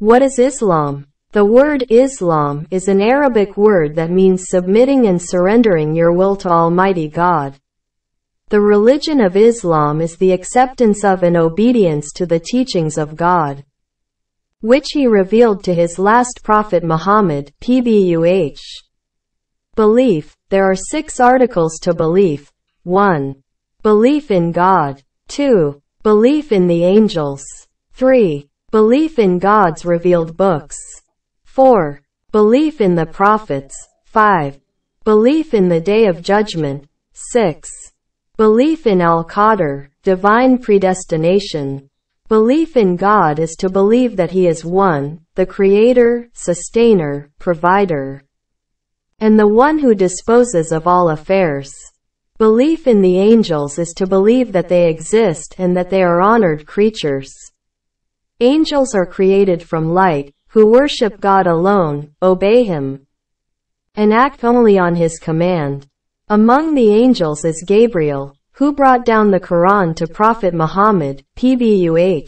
What is Islam? The word Islam is an Arabic word that means submitting and surrendering your will to Almighty God. The religion of Islam is the acceptance of and obedience to the teachings of God, which He revealed to His last prophet Muhammad, pbuh. Belief. There are 6 articles to belief. 1. Belief in God. 2. Belief in the angels. 3. Belief in God's revealed books. 4. Belief in the prophets. 5. Belief in the Day of Judgment. 6. Belief in Al-Qadr, divine predestination. Belief in God is to believe that He is one, the Creator, Sustainer, Provider, and the one who disposes of all affairs. Belief in the angels is to believe that they exist and that they are honored creatures. Angels are created from light, who worship God alone, obey Him, and act only on His command. Among the angels is Gabriel, who brought down the Quran to Prophet Muhammad, pbuh.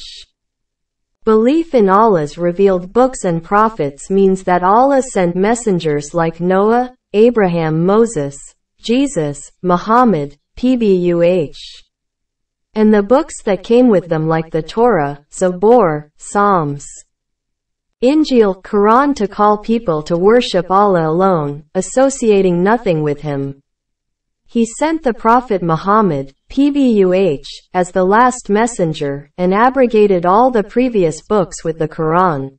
Belief in Allah's revealed books and prophets means that Allah sent messengers like Noah, Abraham, Moses, Jesus, Muhammad, pbuh. And the books that came with them like the Torah, Zabur, Psalms, Injil, Quran to call people to worship Allah alone, associating nothing with Him. He sent the Prophet Muhammad, pbuh, as the last messenger, and abrogated all the previous books with the Quran.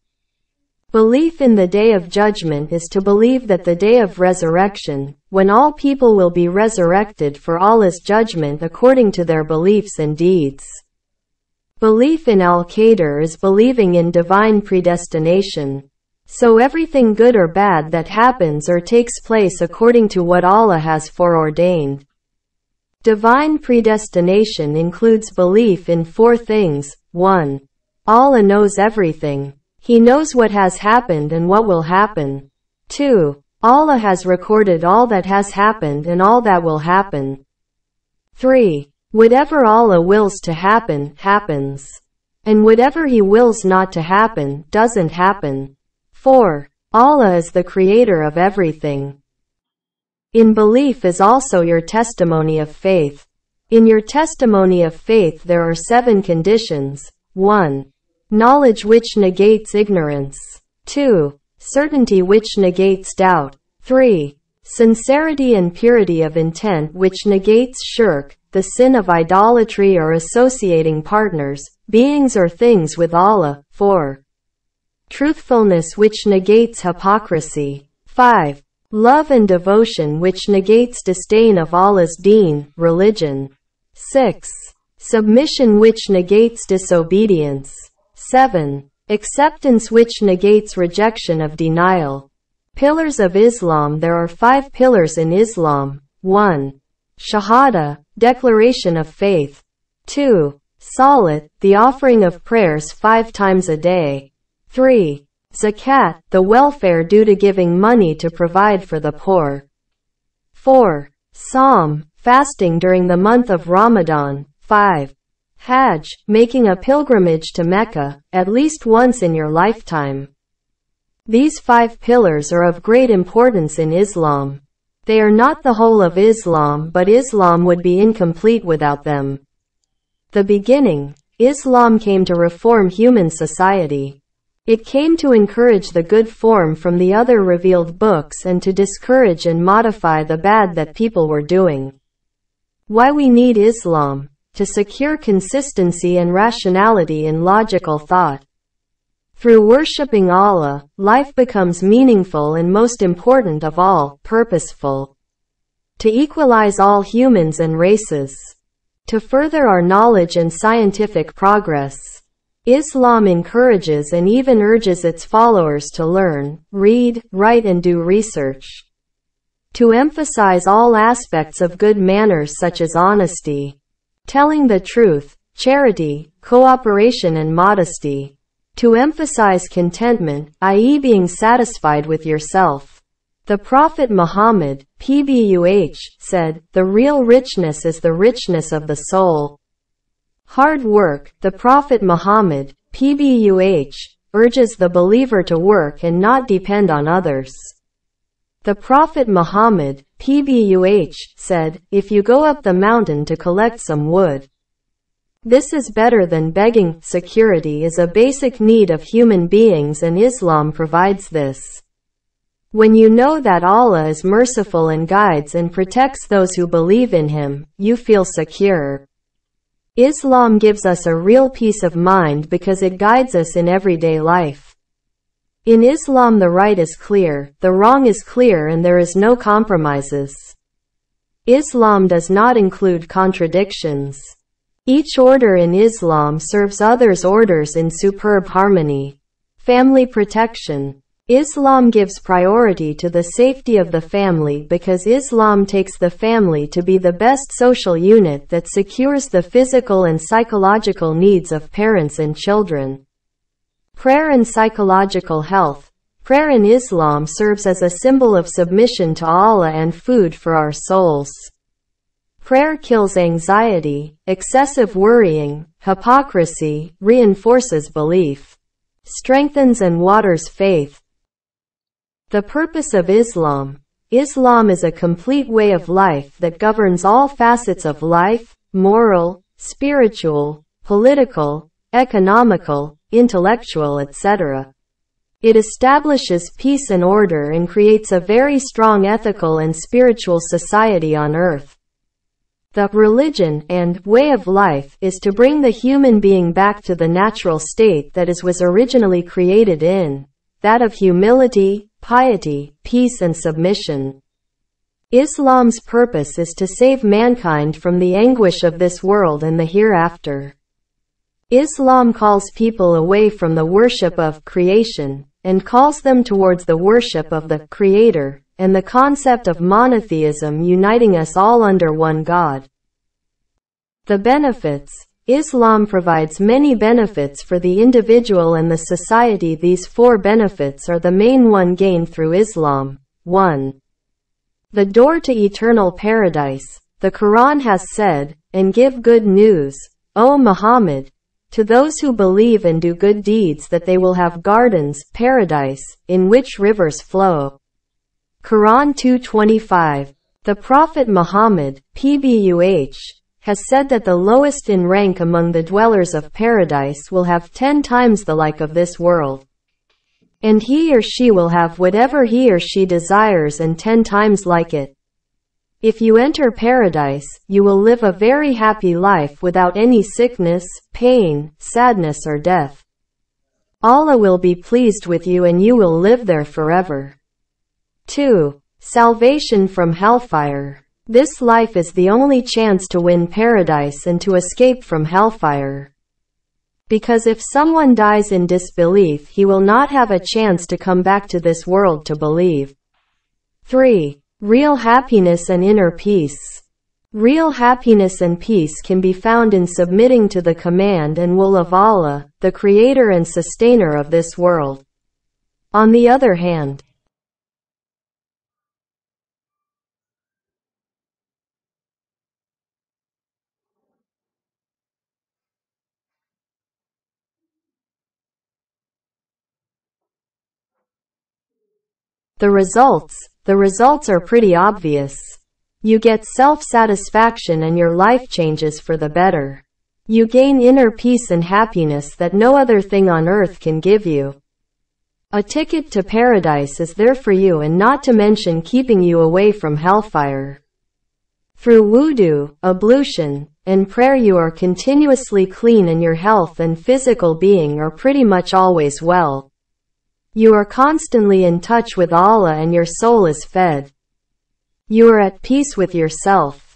Belief in the Day of Judgment is to believe that the day of resurrection, when all people will be resurrected for Allah's judgment according to their beliefs and deeds. Belief in Al-Qadr is believing in divine predestination. So everything good or bad that happens or takes place according to what Allah has foreordained. Divine predestination includes belief in 4 things. 1. Allah knows everything. He knows what has happened and what will happen. 2. Allah has recorded all that has happened and all that will happen. 3. Whatever Allah wills to happen, happens. And whatever He wills not to happen, doesn't happen. 4. Allah is the creator of everything. In belief is also your testimony of faith. In your testimony of faith there are 7 conditions. 1. Knowledge which negates ignorance. 2. Certainty which negates doubt. 3. Sincerity and purity of intent which negates shirk, the sin of idolatry or associating partners, beings or things with Allah. 4. Truthfulness which negates hypocrisy. 5. Love and devotion which negates disdain of Allah's Deen, religion. 6. Submission which negates disobedience. 7. Acceptance which negates rejection of denial. Pillars of Islam. There are 5 pillars in Islam. 1. Shahadah, declaration of faith. 2. Salat, the offering of prayers 5 times a day. 3. Zakat, the welfare due to giving money to provide for the poor. 4. Saum, fasting during the month of Ramadan. 5. Hajj, making a pilgrimage to Mecca, at least once in your lifetime. These 5 pillars are of great importance in Islam. They are not the whole of Islam, but Islam would be incomplete without them. The beginning. Islam came to reform human society. It came to encourage the good form from the other revealed books and to discourage and modify the bad that people were doing. Why we need Islam? To secure consistency and rationality in logical thought. Through worshipping Allah, life becomes meaningful and most important of all, purposeful. To equalize all humans and races. To further our knowledge and scientific progress. Islam encourages and even urges its followers to learn, read, write and do research. To emphasize all aspects of good manners such as honesty, telling the truth, charity, cooperation and modesty. To emphasize contentment, i.e. being satisfied with yourself. The Prophet Muhammad, pbuh, said, "The real richness is the richness of the soul." Hard work. The Prophet Muhammad, pbuh, urges the believer to work and not depend on others. The Prophet Muhammad, PBUH, said, "If you go up the mountain to collect some wood, this is better than begging." Security is a basic need of human beings, and Islam provides this. When you know that Allah is merciful and guides and protects those who believe in Him, you feel secure. Islam gives us a real peace of mind because it guides us in everyday life. In Islam, the right is clear, the wrong is clear, and there is no compromises. Islam does not include contradictions. Each order in Islam serves others' orders in superb harmony. Family protection. Islam gives priority to the safety of the family because Islam takes the family to be the best social unit that secures the physical and psychological needs of parents and children. Prayer and psychological health. Prayer in Islam serves as a symbol of submission to Allah and food for our souls. Prayer kills anxiety, excessive worrying, hypocrisy, reinforces belief, strengthens and waters faith. The purpose of Islam. Islam is a complete way of life that governs all facets of life, moral, spiritual, political, economical, intellectual, etc. It establishes peace and order and creates a very strong ethical and spiritual society on earth. The religion and way of life is to bring the human being back to the natural state that was originally created in, that of humility, piety, peace and submission. Islam's purpose is to save mankind from the anguish of this world and the hereafter. Islam calls people away from the worship of creation, and calls them towards the worship of the Creator, and the concept of monotheism uniting us all under one God. The benefits. Islam provides many benefits for the individual and the society. These 4 benefits are the main one gained through Islam. 1. The door to eternal paradise. The Quran has said, "And give good news, O Muhammad, to those who believe and do good deeds, that they will have gardens, paradise, in which rivers flow." Quran 2:25. The Prophet Muhammad, PBUH, has said that the lowest in rank among the dwellers of paradise will have 10 times the like of this world. And he or she will have whatever he or she desires and 10 times like it. If you enter paradise, you will live a very happy life without any sickness, pain, sadness or death. Allah will be pleased with you and you will live there forever. 2. Salvation from hellfire. This life is the only chance to win paradise and to escape from hellfire. Because if someone dies in disbelief, he will not have a chance to come back to this world to believe. 3. Real happiness and inner peace. Real happiness and peace can be found in submitting to the command and will of Allah, the Creator and Sustainer of this world. On the other hand, the results are pretty obvious. You get self-satisfaction and your life changes for the better. You gain inner peace and happiness that no other thing on earth can give you. A ticket to paradise is there for you, and not to mention keeping you away from hellfire. Through wudu, ablution, and prayer you are continuously clean and your health and physical being are pretty much always well. You are constantly in touch with Allah and your soul is fed. You are at peace with yourself.